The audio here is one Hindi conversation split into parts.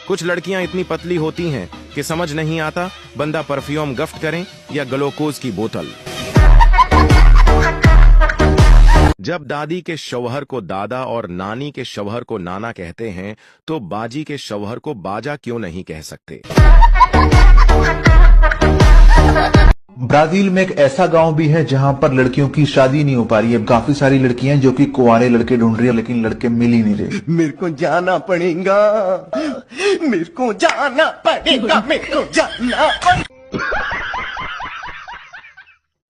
कुछ लड़कियां इतनी पतली होती हैं कि समझ नहीं आता बंदा परफ्यूम गिफ्ट करें या ग्लूकोज की बोतल। जब दादी के शौहर को दादा और नानी के शौहर को नाना कहते हैं तो बाजी के शौहर को बाजा क्यों नहीं कह सकते। ब्राजील में एक ऐसा गांव भी है जहां पर लड़कियों की शादी नहीं हो पा रही है। काफी सारी लड़कियां जो कि कुंवारे लड़के ढूंढ रही है, लेकिन लड़के मिल ही नहीं रहे। मेरे को जाना पड़ेगा, मेरे को जाना पड़ेगा, मेरे को जाना पड़ेगा।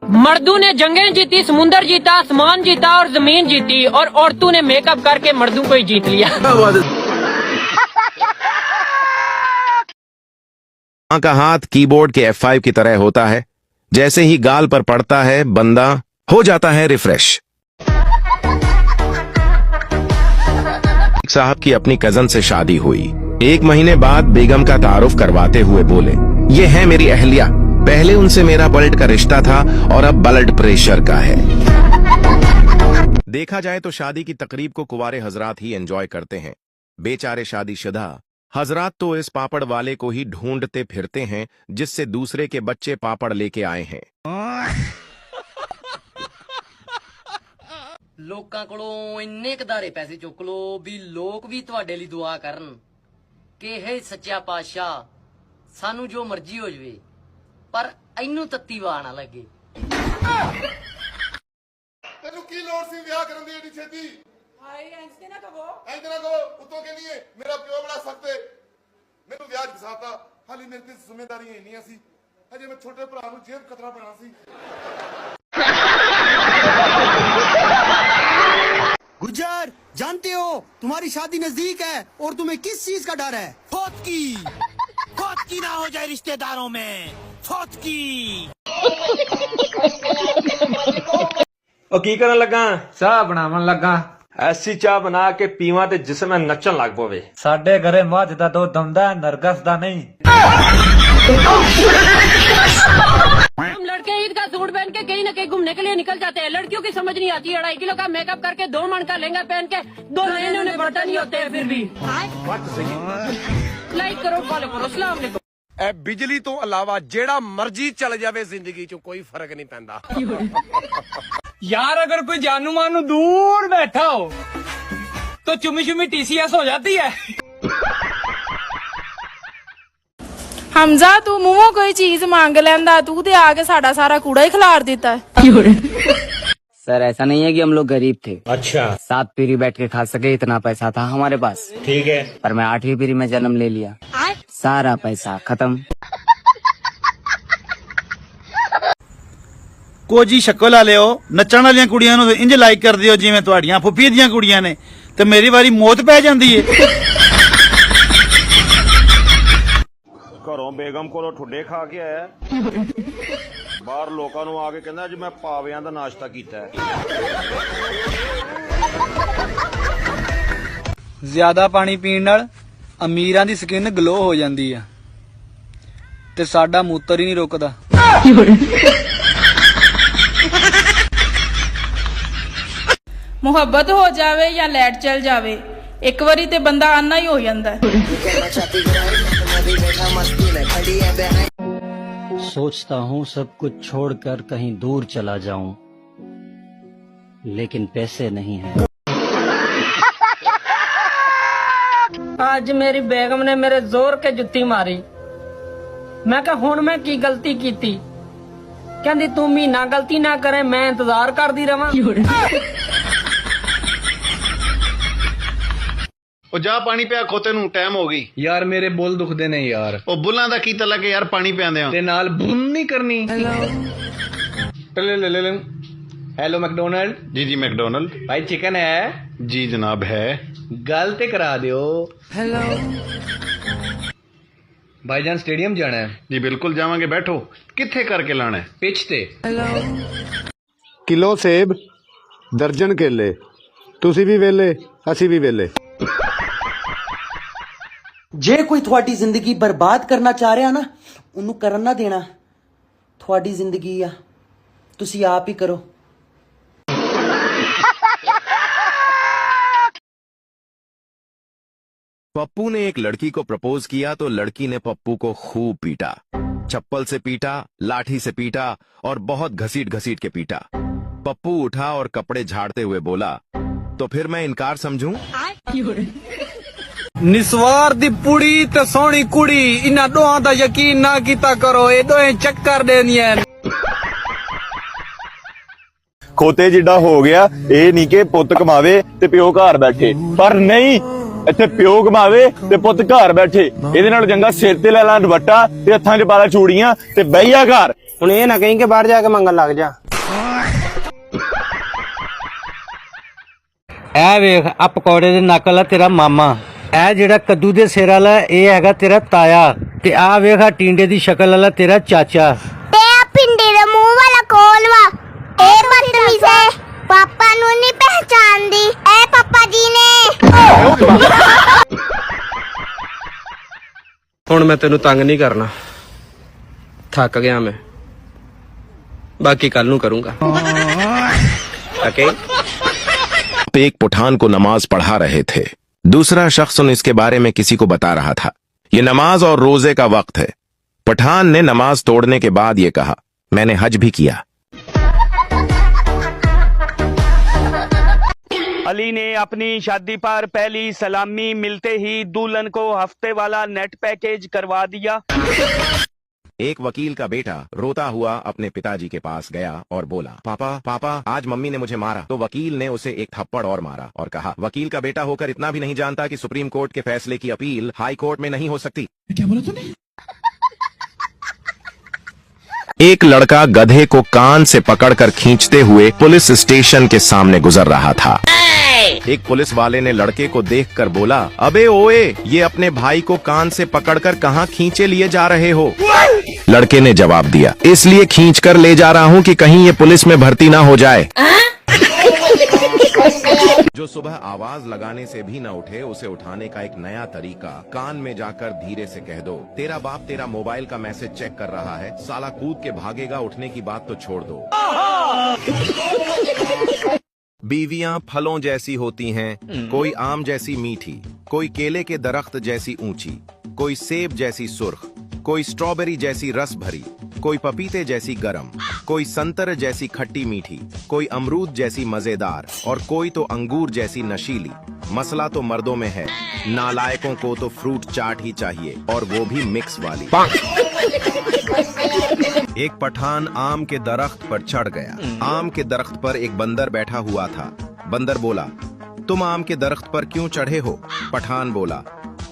मर्दों ने जंगें जीती, समुंदर जीता, आसमान जीता और जमीन जीती, और औरतों ने मेकअप करके मर्दों को ही जीत लिया। मां का हाथ कीबोर्ड के F5 की तरह होता है, जैसे ही गाल पर पड़ता है बंदा हो जाता है रिफ्रेश। साहब की अपनी कजन से शादी हुई। 1 महीने बाद बेगम का तारुफ करवाते हुए बोले, ये है मेरी अहलिया, पहले उनसे मेरा ब्लड का रिश्ता था और अब ब्लड प्रेशर का है। देखा जाए तो शादी की तकरीब को कुंवारे हजरात ही एंजॉय करते हैं। बेचारे शादीशुदा हजरात तो इस पापड़ वाले को ही ढूंढते फिरते हैं जिससे दूसरे के बच्चे पापड़ लेके आए हैं। लोकां कोलों इन्ने कदारे पैसे चुक लो भी लोग भी तुहाडे लई दुआ करन कि हे सच्चा पातशाह सानू जो मर्जी हो जवे पर इनू तत्ती वाह ना लगे। तेनू की लोड़ सी विआह करन दी एडी छेती? हाय ऐंसे ना कहो, ऐंਦੇ ना कहो। उत्तों कहनी है मेरा प्यो बड़ा सख्त है, मैनू विआह फसाता। हाली मेरे ते जिम्मेदारियां इन्नियां सी, अजे मैं छोटे भरा नू जेब कतरा पैना सी। गुजर, जानते हो तुम्हारी शादी नजदीक है और तुम्हें किस चीज का डर है? फौत की ना हो जाए रिश्तेदारों में, फौत की। ओ की करन लगा? चाह बनावन लगा। ऐसी चाह बना के पीवा ते जिसमें नचन लग पवे। साडे घरे मझ दा दुध आउंदा, नरगस दा नहीं। हम लड़के ईद का सूट पहन के कहीं न कहीं घूमने के लिए निकल जाते हैं। लड़कियों की समझ नहीं आती, 2.5 किलो का मेकअप करके 2 मन का लहंगा पहन के 2 महीने उन्हें बर्तन नहीं होते हैं। फिर भी लाइक करो, फॉलो करो। अस्सलाम वालेकुम। ए बिजली तो अलावा जेड़ा मर्जी चल जावे जिंदगी चो कोई फर्क नहीं पैंदा। यार अगर कोई जानू मानू दूर बैठा हो तो चुमी चुमी TCS हो जाती है। हमजा तू मुंहों कोई चीज मांग लेंदा, तू ते आके साडा सारा कूड़ा ही खिलार देता है। सर ऐसा नहीं है कि हम लोग गरीब थे। अच्छा 7 पीढ़ी बैठ के खा सके इतना पैसा था हमारे पास। ठीक है, पर मैं 8वीं पीढ़ी में जन्म ले लिया, सारा पैसा खत्म। कोजी शक्ल वाले हो, नचण वाली कुड़ियां नूं इंज लाइक कर दियो जिवें तुहाडियां फुफी दियां कुड़ियां ने, ते मेरी वारी मौत पै जांदी है। घरों बेगम कोलों ठुड्डे खा के आया, बाहर लोकां नूं आके कहंदा अज मैं पावियां दा नाश्ता कीता है। ज्यादा पानी पीण नाल अमीरां दी स्किन ग्लो हो जांदी है ते साडा मूत्र ही नहीं रुकदा। मुहब्बत हो जावे या लाइट चल जावे, एक बारी ते बंदा आना ही हो जांदा है। सोचता हूँ सब कुछ छोड़कर कहीं दूर चला जाऊं, लेकिन पैसे नहीं हैं। आज मेरी बेगम ने मेरे जोर के जुत्ती मारी। मैं कहा हुण मैं की गलती कीती? कहंदी तू महीना गलती ना करे, मैं इंतजार करदी रवां। ओ जा पानी पिया खोते नू, टाइम हो गई। यार मेरे बुल दुखदे ने यार। ओ बुल्लां दा की तलक है यार, पानी पियांदे ते नाल बुन नहीं करनी। Hello McDonald. जी जी मैकडोनल्ड। भाई चिकन है? जी जनाब है। गल ते करा दियो। हेलो भाईजान स्टेडियम जाना है? जी बिल्कुल जावांगे, बैठो। कित्थे करके लाना है? पिच ते। किलो सेब, दर्जन केले, तुसी भी वेले असी भी वेले। जे कोई थोड़ी जिंदगी बर्बाद करना चाह रहा ना, उन्हें करन ना देना। थोड़ी जिंदगी आ, तुसी आप ही करो। पप्पू ने एक लड़की को प्रपोज किया तो लड़की ने पप्पू को खूब पीटा। चप्पल से पीटा, लाठी से पीटा और बहुत घसीट घसीट के पीटा। पप्पू उठा और कपड़े झाड़ते हुए बोला, तो फिर मैं इनकार समझूं? निस्वार दी पुड़ी ते सोहनी कुड़ी, इन्हां दोहां दा यकीन ना कीता करो, ए दोहें चक्कर देंदियां। ਖੋਤੇ ਜਿੱਡਾ ਹੋ ਗਿਆ, ਇਹ ਨਹੀਂ ਕਿ ਪੁੱਤ ਕਮਾਵੇ ਤੇ ਪਿਓ ਘਰ ਬੈਠੇ, ਪਰ ਨਹੀਂ, ਇੱਥੇ ਪਿਓ ਕਮਾਵੇ ਤੇ ਪੁੱਤ ਘਰ ਬੈਠੇ। ਇਹਦੇ ਨਾਲ ਚੰਗਾ ਸਿਰ ਤੇ ਲੈ ਲਾ ਦੁਪੱਟਾ ਤੇ ਹੱਥਾਂ 'ਚ ਪਾ ਲਾ ਚੂੜੀਆਂ ਤੇ ਬਹਿ ਜਾ ਘਰ। ਹੁਣ ਇਹ ਨਾ ਕਹੀਂ ਕਿ ਬਾਹਰ ਜਾ ਕੇ ਮੰਗਣ ਲੱਗ ਜਾ। ਇਹ ਵੇਖ, ਆ ਪਕੌੜੇ ਦੇ ਨੱਕ ਵਾਲਾ ਤੇਰਾ ਮਾਮਾ, ਇਹ ਜਿਹੜਾ ਕੱਦੂ ਦੇ ਸਿਰ ਵਾਲਾ ਇਹ ਹੈਗਾ ਤੇਰਾ ਤਾਇਆ, ਤੇ ਆ ਵੇਖ ਆ ਟਿੰਡੇ ਦੀ ਸ਼ਕਲ ਵਾਲਾ ਤੇਰਾ ਚਾਚਾ, ਤੇ ਆ ਪਿੰਡੇ ਦੇ ਮੂੰਹ ਵਾਲਾ ਕੌਣ ਵਾ? ਇਹ ਬਦਤਮੀਜ਼ ਹੈ, ਪਾਪਾ ਨੂੰ ਨਹੀਂ ਪਹਿਚਾਨਦੀ, ਇਹ ਪਾਪਾ ਜੀ ਨੇ। ਹੁਣ ਮੈਂ ਤੈਨੂੰ ਤੰਗ ਨਹੀਂ ਕਰਨਾ, ਥੱਕ ਗਿਆ ਮੈਂ, ਬਾਕੀ ਕੱਲ ਨੂੰ ਕਰੂੰਗਾ। ओके? एक पठान को नमाज पढ़ा रहे थे। दूसरा शख्स इसके बारे में किसी को बता रहा था। ये नमाज और रोजे का वक्त है। पठान ने नमाज तोड़ने के बाद ये कहा, मैंने हज भी किया। अली ने अपनी शादी पर पहली सलामी मिलते ही दुल्हन को हफ्ते वाला नेट पैकेज करवा दिया। एक वकील का बेटा रोता हुआ अपने पिताजी के पास गया और बोला, पापा पापा आज मम्मी ने मुझे मारा। तो वकील ने उसे एक थप्पड़ और मारा और कहा, वकील का बेटा होकर इतना भी नहीं जानता कि सुप्रीम कोर्ट के फैसले की अपील हाई कोर्ट में नहीं हो सकती। क्या बोला तूने? एक लड़का गधे को कान से पकड़कर खींचते हुए पुलिस स्टेशन के सामने गुजर रहा था। एक पुलिस वाले ने लड़के को देखकर बोला, अबे ओए, ये अपने भाई को कान से पकड़कर कहाँ खींचे लिए जा रहे हो? लड़के ने जवाब दिया, इसलिए खींचकर ले जा रहा हूँ कि कहीं ये पुलिस में भर्ती ना हो जाए। जो सुबह आवाज लगाने से भी न उठे, उसे उठाने का एक नया तरीका, कान में जाकर धीरे से कह दो, तेरा बाप तेरा मोबाइल का मैसेज चेक कर रहा है, साला कूद के भागेगा, उठने की बात तो छोड़ दो। बीवियां फलों जैसी होती हैं, कोई आम जैसी मीठी, कोई केले के दरख्त जैसी ऊंची, कोई सेब जैसी सुर्ख, कोई स्ट्रॉबेरी जैसी रस भरी, कोई पपीते जैसी गरम, कोई संतर जैसी खट्टी मीठी, कोई अमरूद जैसी मजेदार और कोई तो अंगूर जैसी नशीली। मसला तो मर्दों में है, नालायकों को तो फ्रूट चाट ही चाहिए, और वो भी मिक्स वाली। एक पठान आम के दरख्त पर चढ़ गया। आम के दरख्त पर एक बंदर बैठा हुआ था। बंदर बोला, तुम आम के दरख्त पर क्यों चढ़े हो? पठान बोला,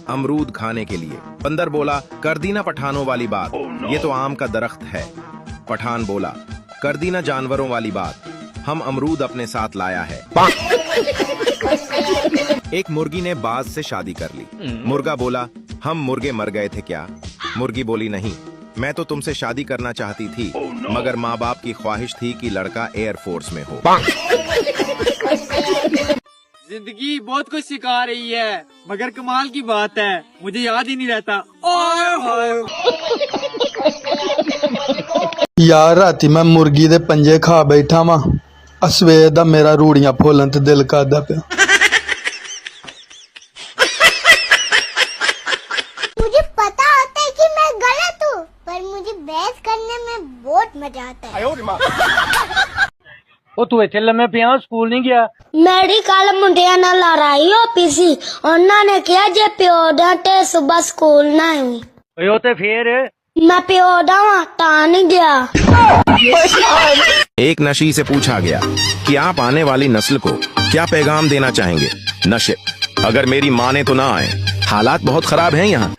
अमरूद खाने के लिए। बंदर बोला, कर दी ना पठानों वाली बात, ये तो आम का दरख्त है। पठान बोला, कर दी ना जानवरों वाली बात, हम अमरूद अपने साथ लाया है। एक मुर्गी ने बाज से शादी कर ली। मुर्गा बोला, हम मुर्गे मर गए थे क्या? मुर्गी बोली, नहीं, मैं तो तुमसे शादी करना चाहती थी, मगर माँ बाप की ख्वाहिश थी कि लड़का एयरफोर्स में हो। जिंदगी बहुत कुछ सिखा रही है, मगर कमाल की बात है, मुझे याद ही नहीं रहता। यार राती मैं मुर्गी दे पंजे खा बैठा वा, असवेर दा मेरा रूड़ियां फुलन ते दिल करदा पिया। मुझे पता होता है कि मैं गलत हूँ, पर मुझे बहस करने में बहुत मजा आता है। ਉਹ ਤੂੰ ਇੱਥੇ ਲੰਮੇ ਪਿਆ, ਸਕੂਲ ਨਹੀਂ ਗਿਆ? ਮੇਰੀ ਕੱਲ ਮੁੰਡਿਆਂ ਨਾਲ ਲੜਾਈ ਹੋ ਪਈ ਸੀ, ਉਹਨਾਂ ਨੇ ਕਿਹਾ ਜੇ ਪਿਓ ਦਾ ਤੇ ਸਵੇਰ ਸਕੂਲ ਨਾ ਆਵੀਂ। ਓਏ ਉਹ ਤੇ ਫੇਰ मैं पियो दा ता नहीं गया। एक नशी से पूछा गया कि आप आने वाली नस्ल को क्या पैगाम देना चाहेंगे? नशे, अगर मेरी माने तो ना आए, हालात बहुत खराब हैं यहाँ।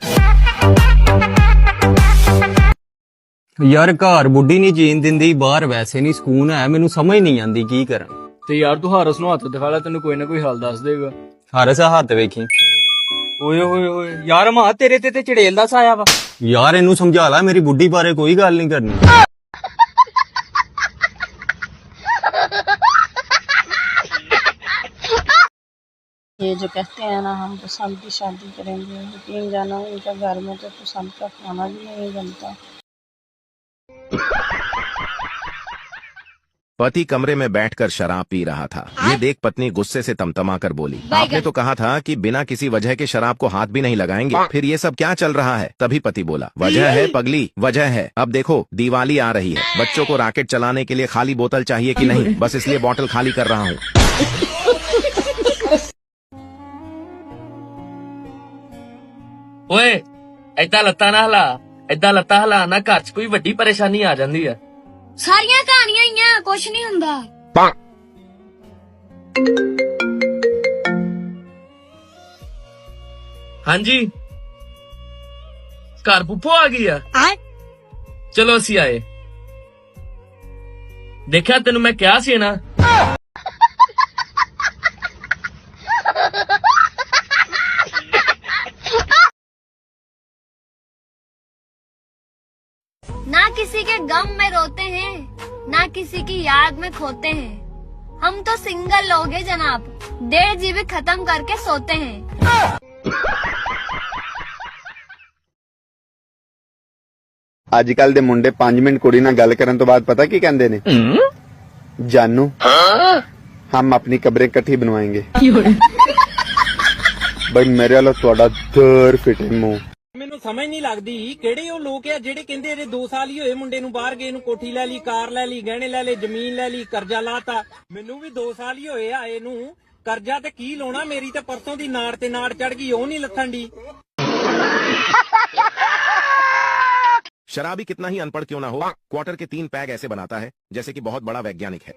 यार घर बुढ़ी नहीं जीन दिंदी, बाहर वैसे नहीं ਸਕੂਨ ਹੈ, ਮੈਨੂੰ ਸਮਝ ਨਹੀਂ ਆਂਦੀ ਕੀ ਕਰਾਂ। ਤੇ ਯਾਰ ਤੂੰ ਹਾਰਸ ਨੂੰ ਹੱਥ ਦਿਖਾ ਲੈ, ਤੈਨੂੰ ਕੋਈ ਨਾ ਕੋਈ ਹੱਲ ਦੱਸ ਦੇਗਾ। ਹਾਰਸ ਹੱਥ ਵੇਖੀ। ਓਏ ਓਏ ਓਏ ਯਾਰ, ਮਾਂ ਤੇਰੇ ਤੇ ਚੜੇਲ ਦਾ ਸਾਇਆ ਵਾ। ਯਾਰ ਇਹਨੂੰ ਸਮਝਾ ਲੈ, ਮੇਰੀ ਬੁੱਢੀ ਬਾਰੇ ਕੋਈ ਗੱਲ ਨਹੀਂ ਕਰਨੀ। ये जो कहते हैं ना हम पसंद की शादी करेंगे, यकीन जाना उनका घर में तो पसंद का खाना भी नहीं बनता। पति कमरे में बैठकर शराब पी रहा था। ये देख पत्नी गुस्से से तमतमा कर बोली, आपने तो कहा था कि बिना किसी वजह के शराब को हाथ भी नहीं लगाएंगे, फिर ये सब क्या चल रहा है? तभी पति बोला, वजह है पगली, वजह है। अब देखो दिवाली आ रही है, बच्चों को रॉकेट चलाने के लिए खाली बोतल चाहिए कि नहीं, बस इसलिए बोतल खाली कर रहा हूँ। ओए ਏਦਾਂ ਲੱਤਾਂ ਨਾ ਹਿਲਾ, ਏਦਾਂ ਲੱਤਾਂ ਹਿਲਾਉਣ ਨਾਲ ਘਰ 'ਚ ਕੋਈ ਵੱਡੀ ਪਰੇਸ਼ਾਨੀ ਆ ਜਾਂਦੀ ਹੈ। ਸਾਰੀਆਂ ਕਹਾਣੀਆਂ ਹੀ ਆ, ਕੁਛ ਨਹੀਂ ਹੁੰਦਾ। ਹਾਂਜੀ ਘਰ ਪੁੱਪੋ ਆ ਗਈ ਆ। ਚਲੋ ਅਸੀਂ ਆਏ। ਦੇਖਿਆ ਤੈਨੂੰ ਮੈਂ ਕਿਹਾ ਸੀ ਨਾ। ना किसी के गम में रोते हैं, ना किसी की याद में खोते हैं। हम तो सिंगल लोग हैं जनाब, 1.5 GB खत्म करके सोते हैं। ਅੱਜ ਕੱਲ ਦੇ ਮੁੰਡੇ 5 ਮਿੰਟ ਕੁੜੀ ਨਾਲ ਗੱਲ ਕਰਨ ਤੋਂ ਬਾਅਦ ਪਤਾ ਕੀ ਕਹਿੰਦੇ ਨੇ? ਜਾਨੂ ਹਮ ਆਪਣੀ ਕਬਰੇ ਇਕੱਠੀ ਬਣਵਾएंगे। ਬਈ ਮੇਰੇ ਵੱਲੋਂ ਤੁਹਾਡਾ ਦਰ ਫਿਟੇ ਮੂੰਹ। ਮੈਨੂੰ ਸਮਝ ਨਹੀਂ ਲੱਗਦੀ ਕਿਹੜੇ ਉਹ ਲੋਕ ਆ ਜਿਹੜੇ ਕਹਿੰਦੇ ਇਹਦੇ 2 ਸਾਲ ਹੀ ਹੋਏ ਮੁੰਡੇ ਨੂੰ ਬਾਹਰ ਗਏ ਨੂੰ, ਕੋਠੀ ਲੈ ਲਈ, ਕਾਰ ਲੈ ਲਈ, ਗਹਿਣੇ ਲੈ ਲਏ, ਜ਼ਮੀਨ ਲੈ ਲਈ, ਕਰਜ਼ਾ ਲਾਤਾ। ਮੈਨੂੰ ਵੀ 2 ਸਾਲ ਹੀ ਹੋਏ ਆ ਇਹਨੂੰ, ਕਰਜ਼ਾ ਤੇ ਕੀ ਲਾਉਣਾ, ਮੇਰੀ ਤੇ ਪਰਸੋਂ ਦੀ ਨਾੜ ਤੇ ਨਾੜ ਚੜ ਗਈ, ਉਹ ਨਹੀਂ ਲੱਥਣ ਦੀ। शराबी कितना ही अनपढ़ क्यों ना हो, क्वार्टर के 3 पैग ऐसे बनाता है जैसे कि बहुत बड़ा वैज्ञानिक है।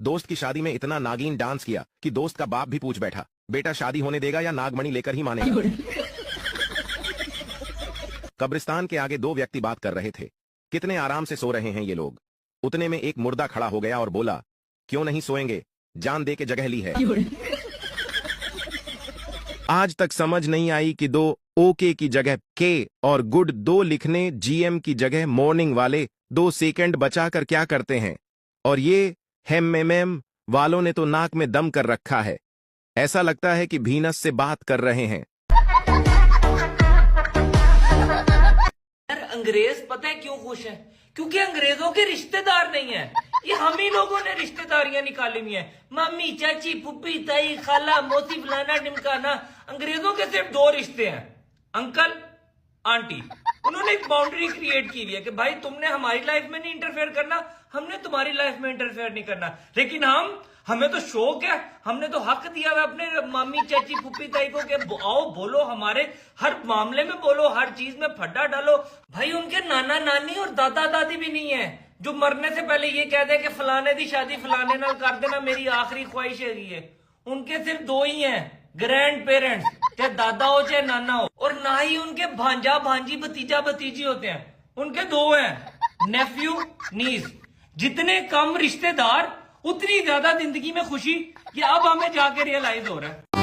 दोस्त की शादी में इतना नागिन डांस किया कि दोस्त का बाप भी पूछ बैठा, बेटा शादी होने देगा या नागमणि लेकर ही मानेगा। कब्रिस्तान के आगे 2 व्यक्ति बात कर रहे थे, कितने आराम से सो रहे हैं ये लोग। उतने में एक मुर्दा खड़ा हो गया और बोला, क्यों नहीं सोएंगे, जान दे के जगह ली है। आज तक समझ नहीं आई कि 2 ओके की जगह के और गुड 2 लिखने जीएम की जगह मॉर्निंग वाले 2 सेकंड बचाकर क्या करते हैं। और ये हेम वालों ने तो नाक में दम कर रखा है, ऐसा लगता है कि भीनस से बात कर रहे हैं। अंग्रेज पता है क्यों खुश है? क्योंकि अंग्रेजों के रिश्तेदार नहीं है, ये हम ही लोगों ने रिश्तेदारियां निकाली हुई है। मामी, चाची, फुप्पी, ताई, खाला, मौसी, फलाना ढिमकाना। अंग्रेजों के सिर्फ 2 रिश्ते हैं, अंकल, आंटी। उन्होंने एक बाउंड्री क्रिएट की हुई है कि भाई तुमने हमारी लाइफ में नहीं इंटरफेयर करना, हमने तुम्हारी लाइफ में इंटरफेयर नहीं करना। लेकिन हमें तो शौक है, हमने तो हक दिया हुआ अपने मामी, चाची, फुप्पी, ताई को कि आओ बोलो, हमारे हर मामले में बोलो, हर चीज में फड्डा डालो। भाई उनके नाना नानी और दादा दादी भी नहीं है जो मरने से पहले ये कह दे कि फलाने दी शादी फलाने नाल कर देना, मेरी आखिरी ख्वाहिश है। उनके सिर्फ 2 ही हैं, ग्रैंड पेरेंट्स, चाहे दादा हो चाहे नाना हो। और ना ही उनके भांजा भांजी भतीजा भतीजी होते हैं, उनके 2 हैं, नेफ्यू नीस। जितने कम रिश्तेदार उतनी ज्यादा जिंदगी में खुशी, ये अब हमें जाके रियलाइज हो रहा है।